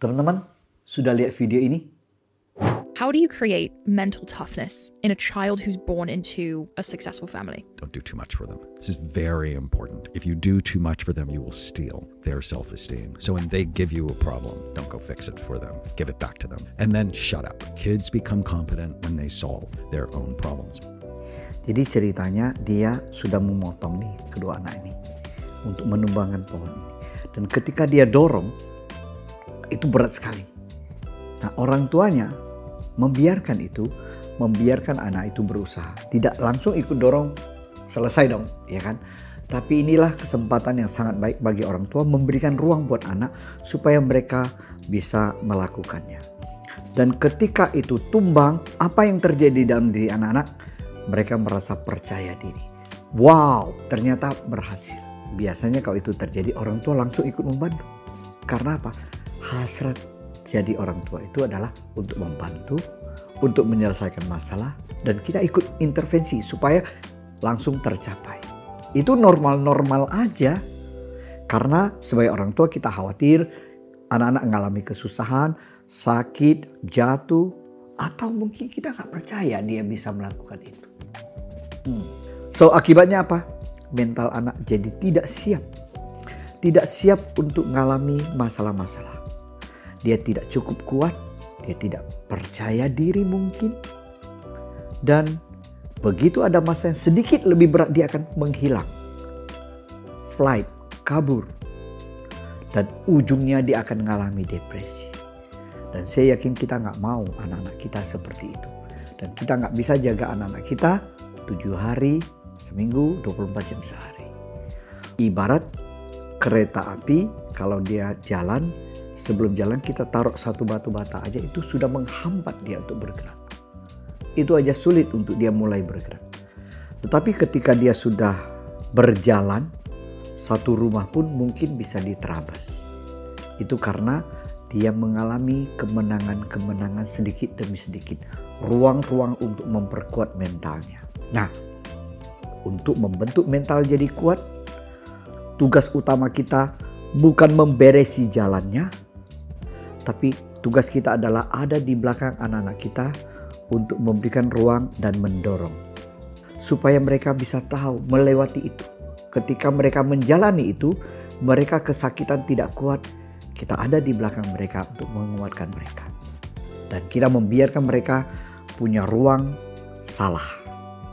Teman-teman, sudah lihat video ini? How do you create mental toughness in a child who's born into a successful family? Don't do too much for them. This is very important. If you do too much for them, you will steal their self-esteem. So when they give you a problem, don't go fix it for them. Give it back to them. And then shut up. Kids become competent when they solve their own problems. Jadi ceritanya dia sudah memotong nih kedua anak ini untuk menumbangkan pohon ini. Dan ketika dia dorong, itu berat sekali. Nah, orang tuanya membiarkan anak itu berusaha. Tidak langsung ikut dorong, selesai dong, ya kan? Tapi inilah kesempatan yang sangat baik bagi orang tua memberikan ruang buat anak supaya mereka bisa melakukannya. Dan ketika itu tumbang, apa yang terjadi dalam diri anak-anak? Mereka merasa percaya diri. Wow, ternyata berhasil. Biasanya kalau itu terjadi, orang tua langsung ikut membantu. Karena apa? Hasrat jadi orang tua itu adalah untuk membantu, untuk menyelesaikan masalah, dan kita ikut intervensi supaya langsung tercapai. Itu normal-normal aja. Karena sebagai orang tua kita khawatir anak-anak mengalami kesusahan, sakit, jatuh, atau mungkin kita nggak percaya dia bisa melakukan itu. So akibatnya apa? Mental anak jadi tidak siap. Tidak siap untuk mengalami masalah-masalah. Dia tidak cukup kuat, dia tidak percaya diri mungkin. Dan begitu ada masa yang sedikit lebih berat, dia akan menghilang. Flight, kabur. Dan ujungnya dia akan mengalami depresi. Dan saya yakin kita nggak mau anak-anak kita seperti itu. Dan kita nggak bisa jaga anak-anak kita 7 hari, seminggu, 24 jam sehari. Ibarat kereta api, kalau dia jalan, sebelum jalan kita taruh satu batu bata aja, itu sudah menghambat dia untuk bergerak. Itu aja sulit untuk dia mulai bergerak. Tetapi ketika dia sudah berjalan, satu rumah pun mungkin bisa diterabas. Itu karena dia mengalami kemenangan-kemenangan sedikit demi sedikit. Ruang-ruang untuk memperkuat mentalnya. Nah, untuk membentuk mental jadi kuat, tugas utama kita bukan memberesi jalannya, tapi tugas kita adalah ada di belakang anak-anak kita untuk memberikan ruang dan mendorong. Supaya mereka bisa tahu melewati itu. Ketika mereka menjalani itu, mereka kesakitan tidak kuat, kita ada di belakang mereka untuk menguatkan mereka. Dan kita membiarkan mereka punya ruang salah.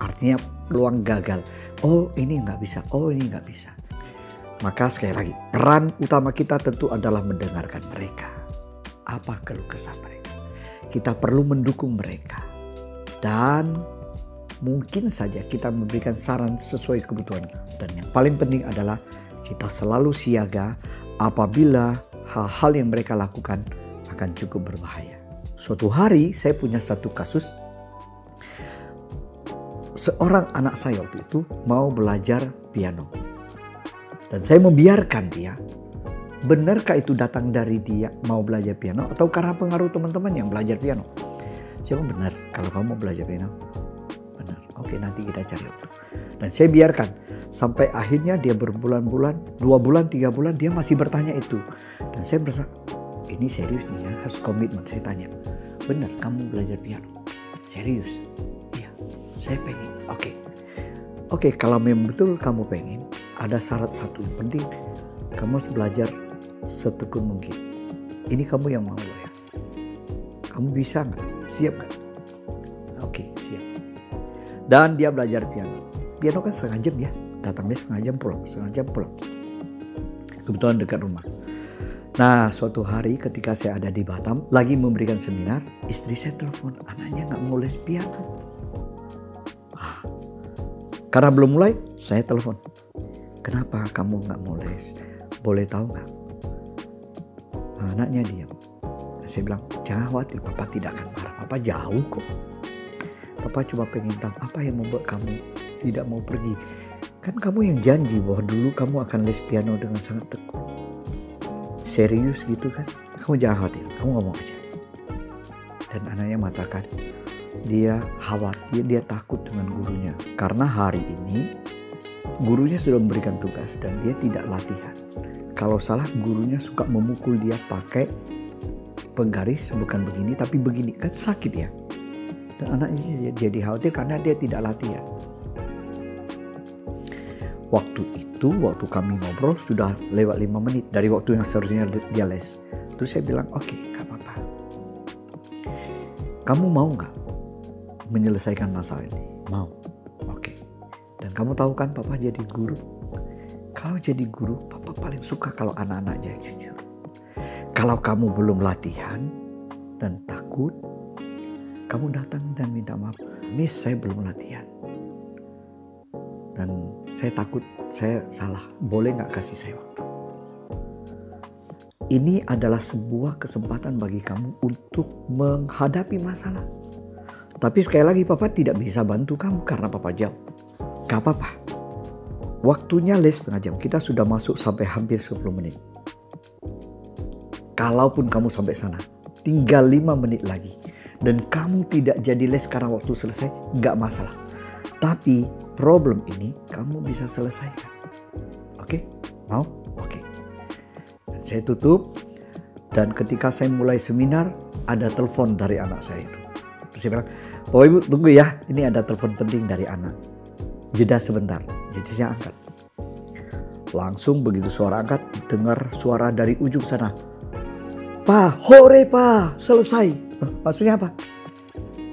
Artinya ruang gagal. Oh ini nggak bisa, oh ini nggak bisa. Maka sekali lagi, peran utama kita tentu adalah mendengarkan mereka. Apa keluh kesah mereka? Kita perlu mendukung mereka. Dan mungkin saja kita memberikan saran sesuai kebutuhan. Dan yang paling penting adalah kita selalu siaga apabila hal-hal yang mereka lakukan akan cukup berbahaya. Suatu hari saya punya satu kasus. Seorang anak saya waktu itu mau belajar piano. Dan saya membiarkan dia. Benarkah itu datang dari dia mau belajar piano atau karena pengaruh teman-teman yang belajar piano? Saya bilang, benar, kalau kamu mau belajar piano, benar. Oke, nanti kita cari waktu. Dan saya biarkan sampai akhirnya dia berbulan-bulan, 2 bulan, 3 bulan dia masih bertanya itu. Dan saya merasa ini serius nih ya, harus komitmen. Saya tanya, benar kamu belajar piano? Serius? Iya, saya pengen. Oke, kalau memang betul kamu pengen, ada syarat satu yang penting, kamu harus belajar setekun mungkin. Ini kamu yang mau ya. Kamu bisa nggak? Siap nggak? Oke, siap. Dan dia belajar piano. Piano kan setengah jam ya. Datangnya setengah jam pulang. Kebetulan dekat rumah. Nah, suatu hari ketika saya ada di Batam, lagi memberikan seminar, istri saya telepon, anaknya nggak mau les piano. Karena belum mulai, saya telepon. Kenapa kamu nggak mau les? Boleh tahu nggak? Anaknya diam. Saya bilang, jangan khawatir, Papa tidak akan marah. Papa jauh kok. Papa cuma pengen tahu apa yang membuat kamu tidak mau pergi. Kan kamu yang janji bahwa dulu kamu akan les piano dengan sangat tekun. Serius gitu kan? Kamu jangan khawatir, kamu ngomong aja. Dan anaknya mengatakan, dia khawatir, dia takut dengan gurunya. Karena hari ini gurunya sudah memberikan tugas dan dia tidak latihan. Kalau salah gurunya suka memukul dia pakai penggaris, bukan begini, tapi begini. Kan sakit ya. Dan anaknya jadi khawatir karena dia tidak latihan. Waktu kami ngobrol sudah lewat 5 menit dari waktu yang seharusnya dia les. Terus saya bilang, oke, gak apa-apa. Kamu mau gak menyelesaikan masalah ini? Mau. Oke. Dan kamu tahu kan Papa jadi guru? Kalau jadi guru, Papa paling suka kalau anak-anaknya jujur. Kalau kamu belum latihan dan takut, kamu datang dan minta maaf. Miss, saya belum latihan. Dan saya takut saya salah. Boleh gak kasih saya waktu? Ini adalah sebuah kesempatan bagi kamu untuk menghadapi masalah. Tapi sekali lagi Papa tidak bisa bantu kamu karena Papa jauh. Gak apa-apa. Waktunya les setengah jam. Kita sudah masuk sampai hampir 10 menit. Kalaupun kamu sampai sana, tinggal 5 menit lagi. Dan kamu tidak jadi les karena waktu selesai, gak masalah. Tapi problem ini kamu bisa selesaikan. Oke? Mau? Oke. Saya tutup, dan ketika saya mulai seminar, ada telepon dari anak saya itu. Terus saya bilang, Bapak Ibu tunggu ya, ini ada telepon penting dari anak. Jeda sebentar, jadi saya angkat. Langsung begitu suara angkat, dengar suara dari ujung sana. Pak, hore Pak, selesai. Maksudnya apa?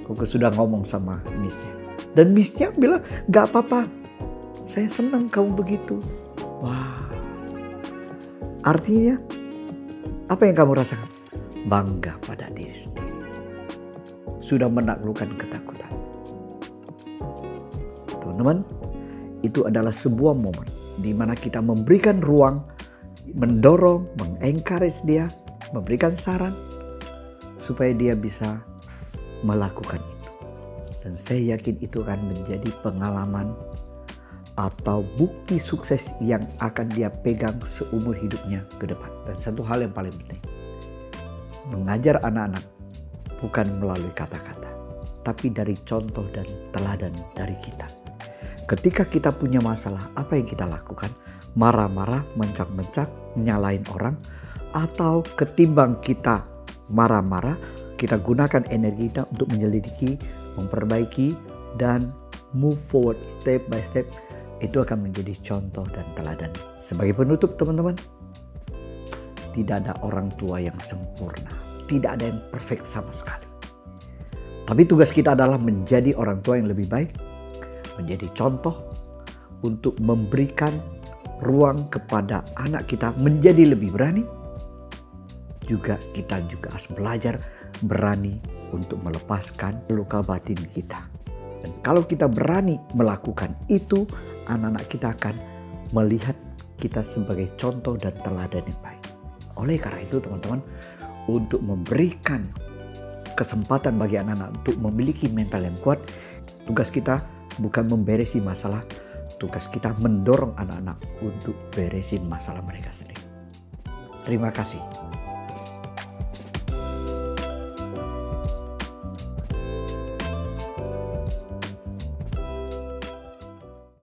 Koko sudah ngomong sama Miss-nya. Dan Miss-nya bilang, gak apa-apa, saya senang kamu begitu. Wah. Artinya, apa yang kamu rasakan? Bangga pada diri sendiri. Sudah menaklukkan ketakutan. Teman-teman, itu adalah sebuah momen di mana kita memberikan ruang, mendorong, mengencourage dia, memberikan saran, supaya dia bisa melakukan itu. Dan saya yakin itu akan menjadi pengalaman atau bukti sukses yang akan dia pegang seumur hidupnya ke depan. Dan satu hal yang paling penting, mengajar anak-anak bukan melalui kata-kata, tapi dari contoh dan teladan dari kita. Ketika kita punya masalah, apa yang kita lakukan? Marah-marah, mencak-mencak, nyalain orang, atau ketimbang kita marah-marah, kita gunakan energi kita untuk menyelidiki, memperbaiki, dan move forward step by step. Itu akan menjadi contoh dan teladan. Sebagai penutup teman-teman, tidak ada orang tua yang sempurna. Tidak ada yang perfect sama sekali. Tapi tugas kita adalah menjadi orang tua yang lebih baik, menjadi contoh untuk memberikan ruang kepada anak kita menjadi lebih berani. Juga kita juga harus belajar berani untuk melepaskan luka batin kita. Dan kalau kita berani melakukan itu, anak-anak kita akan melihat kita sebagai contoh dan teladan yang baik. Oleh karena itu teman-teman, untuk memberikan kesempatan bagi anak-anak untuk memiliki mental yang kuat, tugas kita bukan memberesi masalah, tugas kita mendorong anak-anak untuk beresin masalah mereka sendiri. Terima kasih.